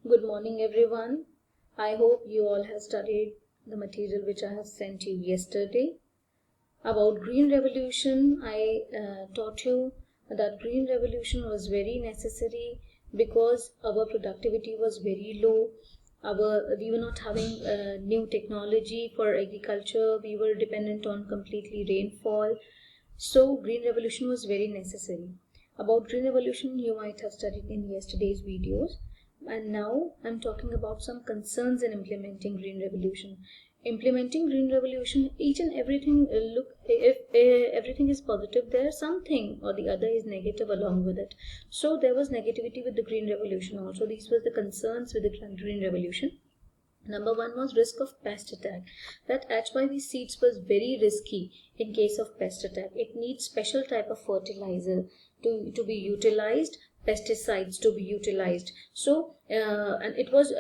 Good morning, everyone. I hope you all have studied the material which I have sent you yesterday. About Green Revolution, I taught you that Green Revolution was very necessary because our productivity was very low. We were not having new technology for agriculture. We were dependent on completely rainfall. So Green Revolution was very necessary. About Green Revolution, you might have studied in yesterday's videos. And now I'm talking about some concerns in implementing Green Revolution. Implementing Green Revolution, each and everything, if everything is positive, there's something or the other is negative along with it. So there was negativity with the Green Revolution also. These were the concerns with the Green Revolution. Number one was risk of pest attack. That HYV seeds was very risky in case of pest attack. It needs special type of fertilizer to be utilized, pesticides to be utilized. So and it was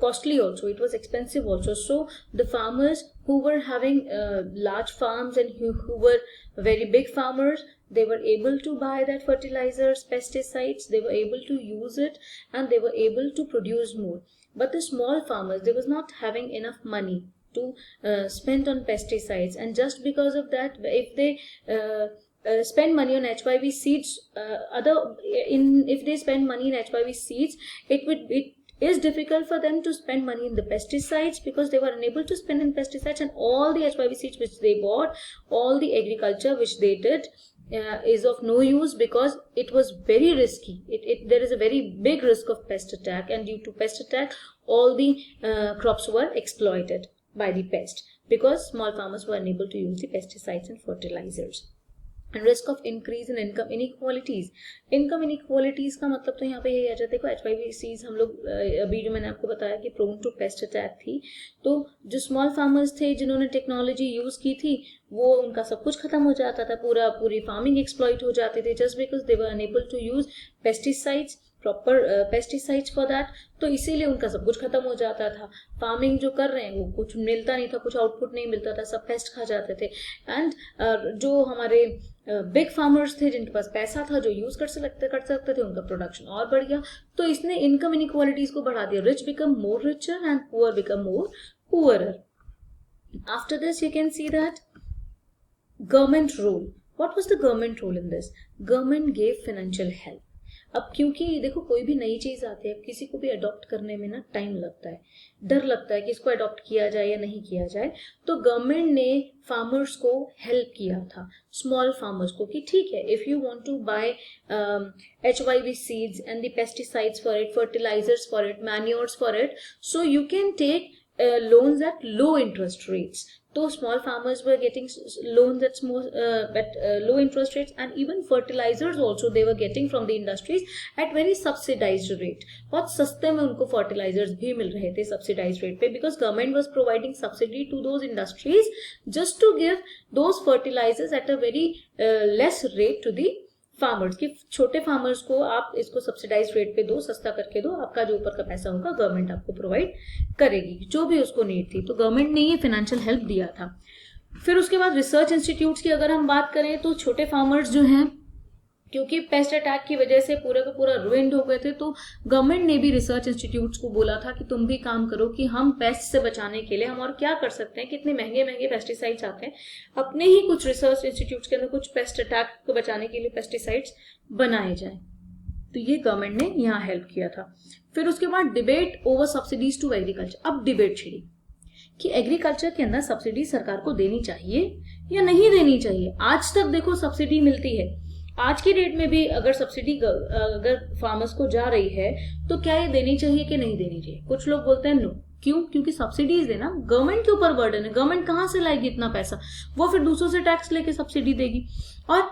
costly also, it was expensive also. So the farmers who were having large farms and who were very big farmers, they were able to buy that fertilizers, pesticides, they were able to use it, and they were able to produce more. But the small farmers, they was not having enough money to spend on pesticides, and just because of that, if they spend money on HYV seeds, if they spend money in HYV seeds, it is difficult for them to spend money in the pesticides because they were unable to spend in pesticides, and all the HYV seeds which they bought, all the agriculture which they did is of no use because it was very risky. There is a very big risk of pest attack, and due to pest attack, all the crops were exploited by the pest because small farmers were unable to use the pesticides and fertilizers. And risk of increase in income inequalities. Income inequalities का मतलब तो यहाँ पे यही आ जाता है कि HYV seize हम लोग अभी जो मैंने आपको बताया कि प्रोन टू पेस्ट अटैक थी, तो जो स्मॉल फार्मर्स थे जिन्होंने टेक्नोलॉजी यूज की थी, वो उनका सब कुछ खत्म हो जाता था, पूरी फार्मिंग एक्सप्लॉइट हो जाते थे just because they were unable to use pesticides, proper pesticides for that. तो इसीलिए उनका सब कुछ खत्म हो जाता था. फार्मिंग जो कर रहे हैं वो कुछ मिलता नहीं था, कुछ आउटपुट नहीं मिलता था, सब पेस्ट खा जाते थे. एंड जो हमारे बिग फार्मर्स थे जिनके पास पैसा था, जो यूज कर सकते थे, उनका प्रोडक्शन और बढ़ गया. तो इसने इनकम इनइक्वालिटीज को बढ़ा दिया. Rich become more richer and poor become more poorer. After this you can see that government role. What was the government role in this? Government gave financial help. अब क्योंकि देखो कोई भी नई चीज आती है, किसी को भी अडॉप्ट करने में ना टाइम लगता है, डर लगता है कि इसको अडॉप्ट किया जाए या नहीं किया जाए. तो गवर्नमेंट ने फार्मर्स को हेल्प किया था, स्मॉल फार्मर्स को, कि ठीक है, if you want to buy HYV seeds and the pesticides for it, fertilisers for it, manures for it, so you can take loans at low interest rates. So small farmers were getting loans at low interest rates, and even fertilizers also they were getting from the industries at very subsidized rate. बहुत सस्ते में उनको fertilizers भी मिल रहे थे subsidized rate पे, because government was providing subsidy to those industries just to give those fertilizers at a very less rate to the farmers. की छोटे फार्मर्स को आप इसको सब्सिडाइज रेट पे दो, सस्ता करके दो, आपका जो ऊपर का पैसा होगा गवर्नमेंट आपको प्रोवाइड करेगी जो भी उसको नीड थी. तो गवर्नमेंट ने ये फाइनेंशियल हेल्प दिया था. फिर उसके बाद रिसर्च इंस्टीट्यूट्स की अगर हम बात करें, तो छोटे फार्मर्स जो हैं, क्योंकि पेस्ट अटैक की वजह से पूरा का पूरा रुइंड हो गए थे, तो गवर्नमेंट ने भी रिसर्च इंस्टीट्यूट्स को बोला था कि तुम भी काम करो कि हम पेस्ट से बचाने के लिए हम और क्या कर सकते हैं. कितने महंगे महंगे पेस्टिसाइड्स आते हैं, अपने ही कुछ रिसर्च इंस्टीट्यूट्स के अंदर कुछ पेस्ट अटैक को बचाने के लिए पेस्टिसाइड्स बनाए जाए. तो ये गवर्नमेंट ने यहाँ हेल्प किया था. फिर उसके बाद debate over subsidies to agriculture. अब डिबेट छिड़ी कि एग्रीकल्चर के अंदर सब्सिडी सरकार को देनी चाहिए या नहीं देनी चाहिए. आज तक देखो सब्सिडी मिलती है, आज की डेट में भी अगर सब्सिडी अगर फार्मर्स को जा रही है तो क्या ये देनी चाहिए कि नहीं देनी चाहिए. कुछ लोग बोलते हैं नो. क्यों? क्योंकि सब्सिडीज देना गवर्नमेंट के ऊपर बर्डन है. गवर्नमेंट कहाँ से लाएगी इतना पैसा, वो फिर दूसरों से टैक्स लेके सब्सिडी देगी. और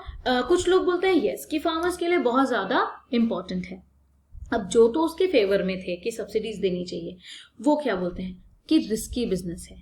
कुछ लोग बोलते हैं यस कि फार्मर्स के लिए बहुत ज्यादा इंपॉर्टेंट है. अब जो तो उसके फेवर में थे कि सब्सिडीज देनी चाहिए, वो क्या बोलते हैं कि रिस्की बिजनेस है.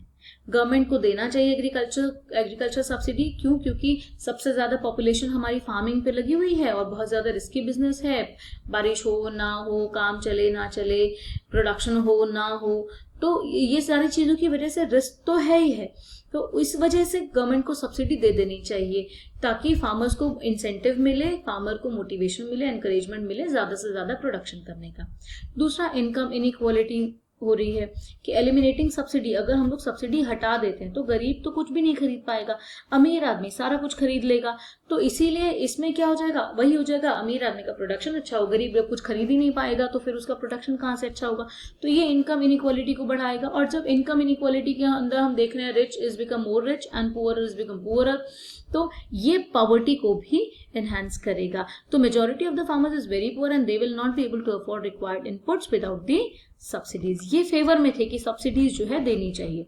गवर्नमेंट को देना चाहिए एग्रीकल्चर सब्सिडी। क्यों? क्योंकि सबसे ज्यादा पॉपुलेशन हमारी फार्मिंग पे लगी हुई है और बहुत ज्यादा रिस्की बिजनेस है। बारिश हो ना हो, काम चले ना चले, प्रोडक्शन हो ना हो, तो ये सारी चीजों की वजह से रिस्क तो है ही है। तो इस वजह से गवर्नमेंट को सब्सिडी दे देनी चाहिए ताकि फार्मर्स को इंसेंटिव मिले, फार्मर को मोटिवेशन मिले, एनकरेजमेंट मिले ज्यादा से ज्यादा प्रोडक्शन करने का। दूसरा, इनकम इनइक्वालिटी हो रही है कि एलिमिनेटिंग सब्सिडी, अगर हम लोग सब्सिडी हटा देते हैं तो गरीब तो कुछ भी नहीं खरीद पाएगा, अमीर आदमी सारा कुछ खरीद लेगा। तो इसीलिए इसमें क्या हो जाएगा, वही हो जाएगा, अमीर आदमी का प्रोडक्शन अच्छा हो, गरीब कुछ खरीद ही नहीं पाएगा तो फिर उसका प्रोडक्शन कहाँ से अच्छा होगा। तो ये इनकम इनइक्वालिटी को बढ़ाएगा। और जब इनकम इनइक्वालिटी के अंदर हम देख रहे हैं rich is become more rich and poor is become poorer, तो ये पॉवर्टी को भी एनहांस करेगा। तो majority of the farmers is very poor and they will not be able to afford required inputs without the subsidies. ये favour में थे कि सब्सिडीज जो है देनी चाहिए,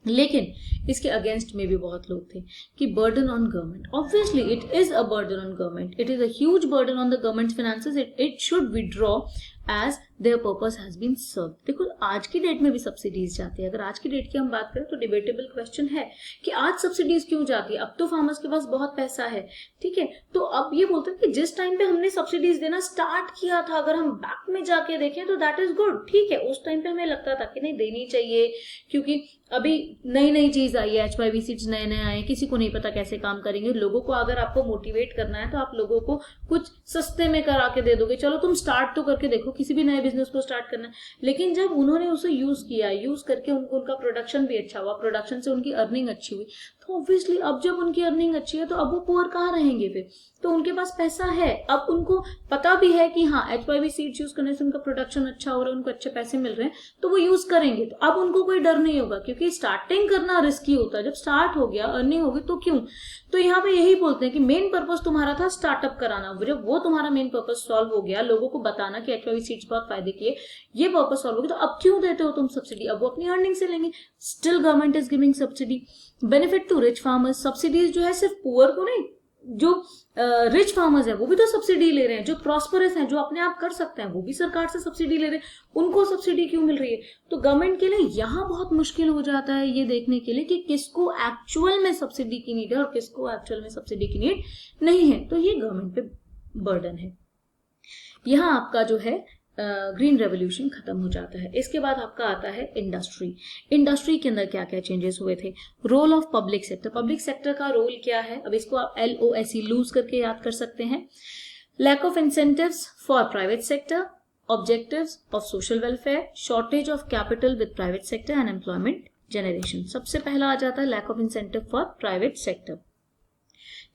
लेकिन इसके अगेंस्ट में भी बहुत लोग थे कि burden on government. Obviously it is a burden on government, it is a huge burden on the government finances, it should withdraw as their purpose has been serve. देखो आज की डेट में भी सब्सिडीज जाती है। अगर आज की डेट की हम बात करें तो डिबेटेबल क्वेश्चन है कि आज सब्सिडीज क्यों जाती है। अब तो फार्मर्स के पास बहुत पैसा है, ठीक है, तो अब ये बोलते हैं कि जिस टाइम पे हमने सब्सिडीज देना स्टार्ट किया था, अगर हम बैक में जाके देखें तो दैट इज गुड, ठीक है, उस टाइम पे हमें लगता था कि नहीं देनी चाहिए क्योंकि अभी नई नई चीज आई है, HYV सीड्स नए नए आए, किसी को नहीं पता कैसे काम करेंगे। लोगों को अगर आपको मोटिवेट करना है तो आप लोगों को कुछ सस्ते में करा के दे दोगे, चलो तुम स्टार्ट तो करके देखो, किसी भी नए बिजनेस को स्टार्ट करना है। लेकिन जब उन्होंने उसे यूज किया, यूज करके उनका प्रोडक्शन भी अच्छा हुआ, प्रोडक्शन से उनकी अर्निंग अच्छी हुई, तो ऑब्वियसली अब जब उनकी अर्निंग अच्छी है तो अब वो पुअर कहाँ रहेंगे फिर, तो उनके पास पैसा है। अब उनको पता भी है कि हाँ HYV सीड्स यूज करने से उनका प्रोडक्शन अच्छा हो रहा है, उनको अच्छे पैसे मिल रहे हैं, तो वो यूज करेंगे। तो अब उनको कोई डर नहीं होगा क्योंकि स्टार्टिंग करना रिस्की होता है, जब स्टार्ट हो गया अर्निंग होगी तो क्यों। तो यहाँ पे यही बोलते हैं कि मेन पर्पस तुम्हारा था स्टार्टअप कराना, जब वो तुम्हारा मेन पर्पस सॉल्व हो गया, लोगों को बताना कि HYV सीड्स बहुत फायदे किए, ये पर्पस सॉल्व हो गया, तो अब क्यों देते हो तुम सब्सिडी, अब वो अपनी अर्निंग से लेंगे। Still government is giving subsidy. Benefit to rich farmers, subsidies जो है सिर्फ पुअर को नहीं, जो रिच फार्मर्स है वो भी तो सब्सिडी ले रहे हैं, जो प्रॉस्परस हैं, जो अपने आप कर सकते हैं, वो भी सरकार से सब्सिडी ले रहे हैं, उनको सब्सिडी क्यों मिल रही है। तो गवर्नमेंट के लिए यहाँ बहुत मुश्किल हो जाता है ये देखने के लिए कि किसको एक्चुअल में सब्सिडी की नीड है और किसको एक्चुअल में सब्सिडी की नीड नहीं है। तो ये गवर्नमेंट पे बर्डन है। यहाँ आपका जो है ग्रीन रेवोल्यूशन खत्म हो जाता है। इसके बाद आपका आता है इंडस्ट्री। इंडस्ट्री के अंदर क्या क्या चेंजेस हुए थे। Role of public sector, public sector का रोल क्या है, अब इसको आप LOSE लूज करके याद कर सकते हैं। Lack of incentives for private sector, objectives of social welfare, shortage of capital with private sector and employment generation. सबसे पहला आ जाता है lack of incentive for private sector,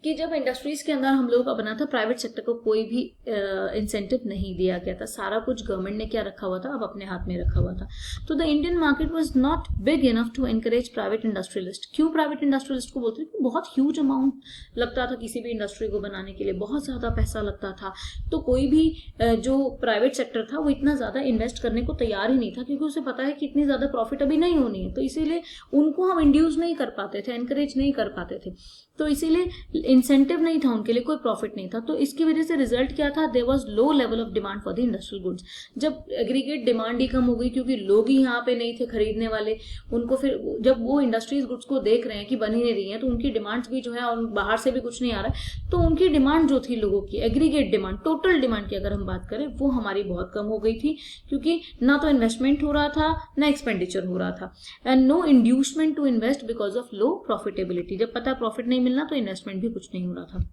कि जब इंडस्ट्रीज के अंदर हम लोगों का बना था, प्राइवेट सेक्टर को कोई भी इंसेंटिव नहीं दिया गया था, सारा कुछ गवर्नमेंट ने क्या रखा हुआ था, अब अपने हाथ में रखा हुआ था। तो the Indian market was not big enough to encourage private industrialist. क्यों प्राइवेट इंडस्ट्रियलिस्ट को बोलते हैं, बहुत ह्यूज अमाउंट लगता था किसी भी इंडस्ट्री को बनाने के लिए, बहुत ज्यादा पैसा लगता था। तो कोई भी जो प्राइवेट सेक्टर था वो इतना ज्यादा इन्वेस्ट करने को तैयार ही नहीं था, क्योंकि उसे पता है कि इतनी ज्यादा प्रॉफिट अभी नहीं होनी है। तो इसीलिए उनको हम इंड्यूस नहीं कर पाते थे, एनकरेज नहीं कर पाते थे, तो इसीलिए इंसेंटिव नहीं था उनके लिए, कोई प्रॉफिट नहीं था। तो इसकी वजह से रिजल्ट क्या था, there was low level of demand for the industrial goods. जब एग्रीगेट डिमांड ही कम हो गई क्योंकि लोग ही यहाँ पे नहीं थे खरीदने वाले, उनको फिर जब वो इंडस्ट्रीज गुड्स को देख रहे हैं कि बन ही नहीं रही है, तो उनकी डिमांड्स भी जो है, और बाहर से भी कुछ नहीं आ रहा है, तो उनकी डिमांड जो थी लोगों की, एग्रीगेट डिमांड, टोटल डिमांड की अगर हम बात करें, वो हमारी बहुत कम हो गई थी, क्योंकि ना तो इन्वेस्टमेंट हो रहा था ना एक्सपेंडिचर हो रहा था, and no inducement to invest because of low profitability. जब पता प्रॉफिट नहीं मिलना तो इन्वेस्टमेंट भी कुछ नहीं हो रहा था।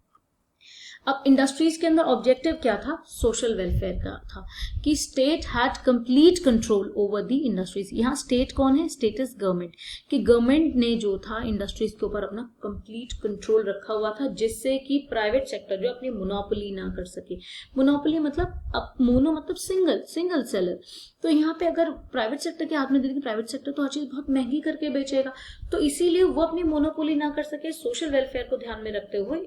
अब इंडस्ट्रीज के अंदर ऑब्जेक्टिव क्या था, सोशल वेलफेयर का था, कि state had complete control over the industries. यहाँ स्टेट कौन है, स्टेट इज गवर्नमेंट, कि गवर्नमेंट ने जो था इंडस्ट्रीज के ऊपर अपना कंप्लीट कंट्रोल रखा हुआ था, जिससे कि प्राइवेट सेक्टर जो अपनी मोनोपोली ना कर सके। मोनोपोली मतलब, अब मोनो मतलब सिंगल सेलर। तो यहाँ पे अगर प्राइवेट सेक्टर के हाथ में दे देंगे, प्राइवेट सेक्टर तो हर चीज बहुत महंगी करके बेचेगा, तो इसीलिए वो अपनी मोनोपोली ना कर सके। सोशल वेलफेयर को ध्यान में रखते हुए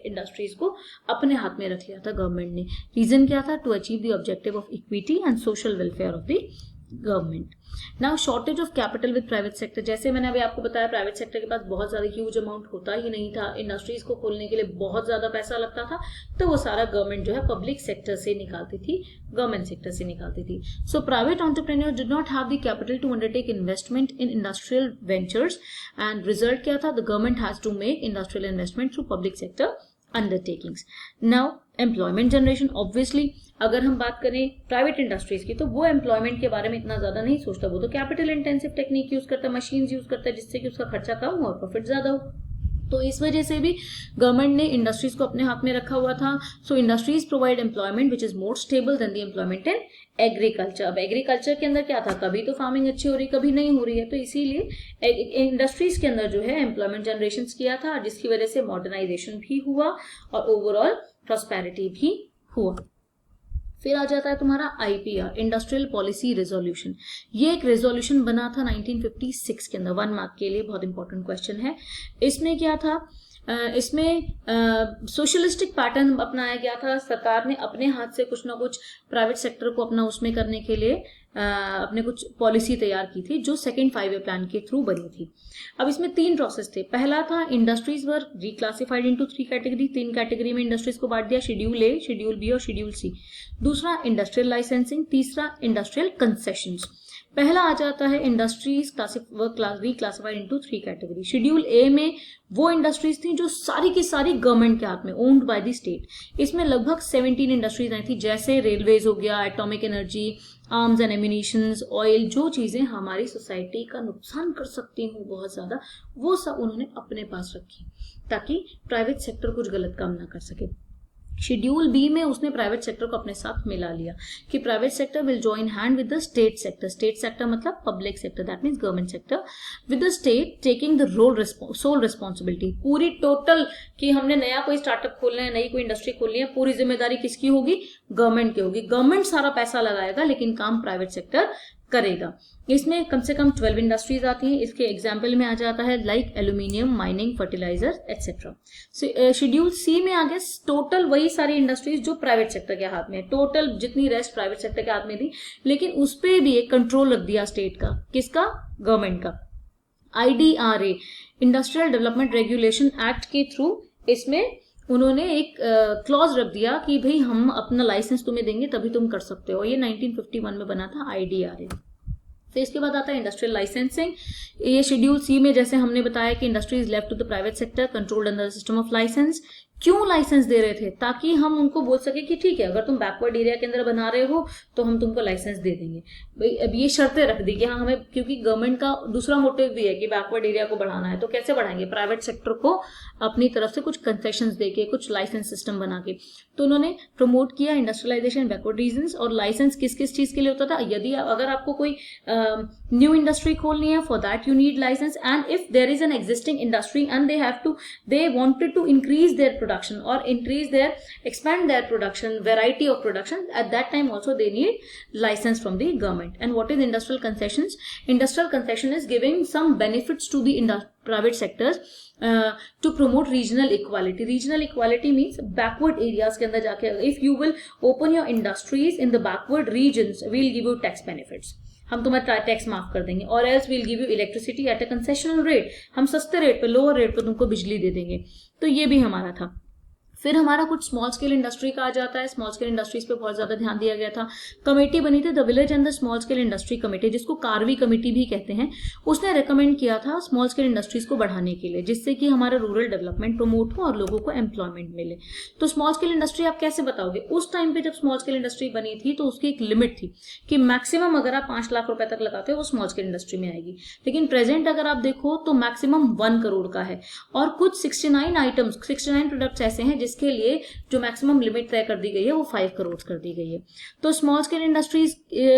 इंडस्ट्रीज को अपने हाथ में रख लिया था गवर्नमेंट ने। रीजन क्या था, to achieve the objective of equity and social welfare of the government. Now shortage of capital with private sector, जैसे मैंने अभी आपको बताया प्राइवेट सेक्टर के पास बहुत ज्यादा ह्यूज अमाउंट होता ही नहीं था, इंडस्ट्रीज को खोलने के लिए बहुत ज्यादा पैसा लगता था, तो वो सारा गवर्नमेंट जो है पब्लिक सेक्टर से निकालती थी, गवर्नमेंट सेक्टर से निकालती थी। So private entrepreneur did not have the capital to undertake investment in industrial ventures and result क्या था, the government has to make industrial investment through public sector undertakings. Now employment generation, obviously अगर हम बात करें private industries की तो वो employment के बारे में इतना ज्यादा नहीं सोचता, वो तो कैपिटल इंटेंसिव टेक्निक यूज करता है, मशीन यूज करता है, जिससे कि उसका खर्चा कम हो और प्रॉफिट ज्यादा हो। तो इस वजह से भी गवर्नमेंट ने इंडस्ट्रीज को अपने हाथ में रखा हुआ था। So industries provide employment which is more stable than the employment in agriculture. अब एग्रीकल्चर के अंदर क्या था, कभी तो फार्मिंग अच्छी हो रही कभी नहीं हो रही है, तो इसीलिए इंडस्ट्रीज के अंदर जो है एम्प्लॉयमेंट जनरेशन किया था, जिसकी वजह से मॉडर्नाइजेशन भी हुआ और ओवरऑल प्रॉस्पेरिटी भी हुआ। फिर आ जाता है तुम्हारा IPR, इंडस्ट्रियल पॉलिसी रेजोल्यूशन। ये एक रेजोल्यूशन बना था 1956 के अंदर, 1 मार्क के लिए बहुत इंपॉर्टेंट क्वेश्चन है। इसमें क्या था, इसमें सोशलिस्टिक पैटर्न अपनाया गया था, सरकार ने अपने हाथ से कुछ ना कुछ प्राइवेट सेक्टर को अपना उसमें करने के लिए अपने कुछ पॉलिसी तैयार की थी, जो सेकंड 5 ईयर प्लान के थ्रू बनी थी। अब इसमें 3 प्रोसेस थे। पहला था इंडस्ट्रीज वर रिक्लासिफाइड इनटू 3 कैटेगरी, 3 कैटेगरी में इंडस्ट्रीज को बांट दिया, शेड्यूल A, शेड्यूल B और शेड्यूल C। दूसरा इंडस्ट्रियल लाइसेंसिंग, तीसरा इंडस्ट्रियल कंसेशंस। पहला आ जाता है industries reclassified into 3 category. Schedule A में वो इंडस्ट्रीज थी जो सारी की सारी गवर्नमेंट के हाथ में, ओन्ड बाय द स्टेट। इसमें लगभग 17 इंडस्ट्रीज आई थी, जैसे रेलवेज हो गया, atomic energy, arms and ammunitions, oil, जो चीजें हमारी सोसाइटी का नुकसान कर सकती हूँ बहुत ज्यादा, वो सब उन्होंने अपने पास रखी ताकि प्राइवेट सेक्टर कुछ गलत काम ना कर सके। शेड्यूल B में उसने प्राइवेट सेक्टर को अपने साथ मिला लिया कि private sector will join hand with the state sector. State sector मतलब public sector, that means government sector, with the state taking the sole responsibility. पूरी टोटल कि हमने नया कोई स्टार्टअप खोलना है, नई कोई इंडस्ट्री खोलनी है, पूरी जिम्मेदारी किसकी होगी, गवर्नमेंट की होगी। गवर्नमेंट सारा पैसा लगाएगा लेकिन काम प्राइवेट सेक्टर करेगा। इसमें कम से कम 12 इंडस्ट्रीज आती हैं। इसके एग्जाम्पल में आ जाता है like aluminium, mining, fertiliser etcetera. Schedule C में आ गया टोटल वही सारी इंडस्ट्रीज जो प्राइवेट सेक्टर के हाथ में, टोटल जितनी रेस्ट प्राइवेट सेक्टर के हाथ में थी, लेकिन उस पर भी एक कंट्रोल रख दिया स्टेट का, किसका, गवर्नमेंट का। IDRA, industrial development regulation act के थ्रू इसमें उन्होंने एक क्लॉज रख दिया कि भाई हम अपना लाइसेंस तुम्हें देंगे तभी तुम कर सकते हो। ये 1951 में बना था IDRA। फिर इसके बाद आता है इंडस्ट्रियल लाइसेंसिंग। ये शेड्यूल C में जैसे हमने बताया कि industry is left to the private sector controlled under the system of licence. क्यों लाइसेंस दे रहे थे, ताकि हम उनको बोल सके कि ठीक है अगर तुम बैकवर्ड एरिया के अंदर बना रहे हो तो हम तुमको लाइसेंस दे देंगे। भाई अब ये शर्तें रख दी कि हाँ हमें, क्योंकि गवर्नमेंट का दूसरा मोटिव भी है कि बैकवर्ड एरिया को बढ़ाना है, तो कैसे बढ़ाएंगे, प्राइवेट सेक्टर को अपनी तरफ से कुछ कंसेशंस देके, कुछ लाइसेंस सिस्टम बना के। तो उन्होंने प्रमोट किया इंडस्ट्रियलाइजेशन बैकवर्ड रीजन्स। और लाइसेंस किस किस चीज के लिए होता था, यदि अगर आपको कोई न्यू इंडस्ट्री खोलनी है, for that you need licence, and if there is an existing industry and they wanted to increase their production or expand their production, variety of production, at that time also they need license from the government. And what is industrial concessions? Industrial concession is giving some benefits to the private sectors to promote regional equality. Regional equality means backward areas के अंदर जाके if you will open your industries in the backward regions, we'll give you tax benefits, हम तुम्हें tax माफ कर देंगे, और else will give you electricity at a concessional rate, हम सस्ते रेट पे, लोअर रेट पे तुमको बिजली दे देंगे। तो ये भी हमारा था। फिर हमारा कुछ स्मॉल स्केल इंडस्ट्री का आ जाता है। स्मॉल स्केल इंडस्ट्रीज पे बहुत ज्यादा ध्यान दिया गया था। कमेटी बनी थी the village and the small scale industry committee, जिसको कार्वी कमेटी भी कहते हैं। उसने रेकमेंड किया था स्मॉल स्केल इंडस्ट्रीज को बढ़ाने के लिए, जिससे कि हमारा रूरल डेवलपमेंट प्रमोट हो और लोगों को एम्प्लॉयमेंट मिले। तो स्मॉल स्केल इंडस्ट्री आप कैसे बताओगे, उस टाइम पे जब स्मॉल स्केल इंडस्ट्री बनी थी तो उसकी एक लिमिट थी कि मैक्सिमम अगर आप 5 लाख रुपए तक लगाते हो वो स्मॉल स्केल इंडस्ट्री में आएगी। लेकिन प्रेजेंट अगर आप देखो तो मैक्सिमम 1 करोड़ का है, और कुछ 69 प्रोडक्ट्स ऐसे हैं जिसके लिए जो मैक्सिमम लिमिट तय कर दी गई है वो 5 करोड़ कर दी गई है। तो स्मॉल स्केल इंडस्ट्रीज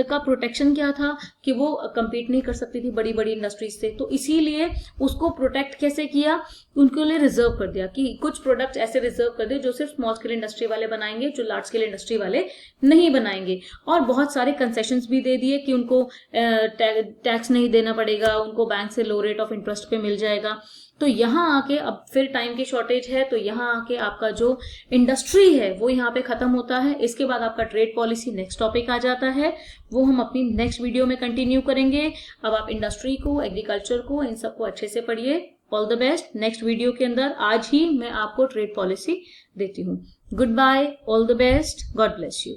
का प्रोटेक्शन क्या था कि वो कंपीट नहीं कर सकती थी बड़ी बड़ी इंडस्ट्रीज से, तो इसीलिए उसको प्रोटेक्ट कैसे किया, उनके लिए रिजर्व कर दिया कि कुछ प्रोडक्ट्स ऐसे रिजर्व कर दिए जो सिर्फ स्मॉल स्केल इंडस्ट्री वाले बनाएंगे, जो लार्ज स्केल इंडस्ट्री वाले नहीं बनाएंगे। और बहुत सारे कंसेशंस भी दे दिए कि उनको टैक्स नहीं देना पड़ेगा, उनको बैंक से लो रेट ऑफ इंटरेस्ट पे मिल जाएगा। तो यहाँ आके अब फिर टाइम की शॉर्टेज है, तो यहाँ आके आपका जो इंडस्ट्री है वो यहाँ पे खत्म होता है। इसके बाद आपका ट्रेड पॉलिसी नेक्स्ट टॉपिक आ जाता है, वो हम अपनी नेक्स्ट वीडियो में कंटिन्यू करेंगे। अब आप इंडस्ट्री को, एग्रीकल्चर को, इन सबको अच्छे से पढ़िए। All the best. Next video के अंदर आज ही मैं आपको ट्रेड पॉलिसी देती हूँ। Good bye, all the best, God bless you.